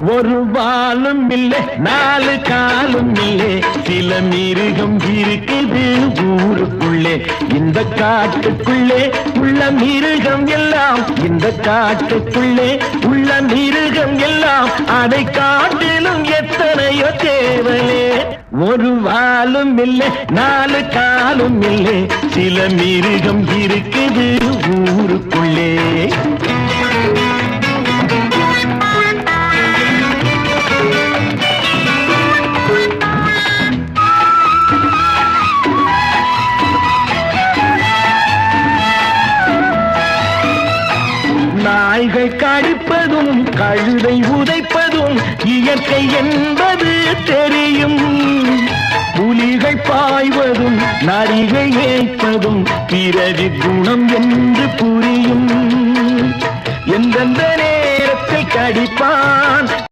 ஒரு வாலும் இல்லை நாலு காலும் இல்லை சில மிருகம் இருக்குது ஊருக்குள்ளே இந்த காட்டுக்குள்ளே உள்ள மிருகம் எல்லாம் இந்த காட்டுக்குள்ளே உள்ள மிருகம் எல்லாம் அதை காட்டிலும் எத்தனையோ தேவலே ஒரு வாலும் இல்லை நாலு காலும் இல்லை சில மிருகம் இருக்குது ஊருக்குள்ளே நாய்கள் கடிப்பதும் கழுதை உதைப்பதும் இயற்கை என்பது தெரியும் புலிகள் பாய்வதும் நரிகள் ஏய்ப்பதும் பிறவி குணம் என்று புரியும் எந்தெந்த நேரத்தில் கடிப்பான்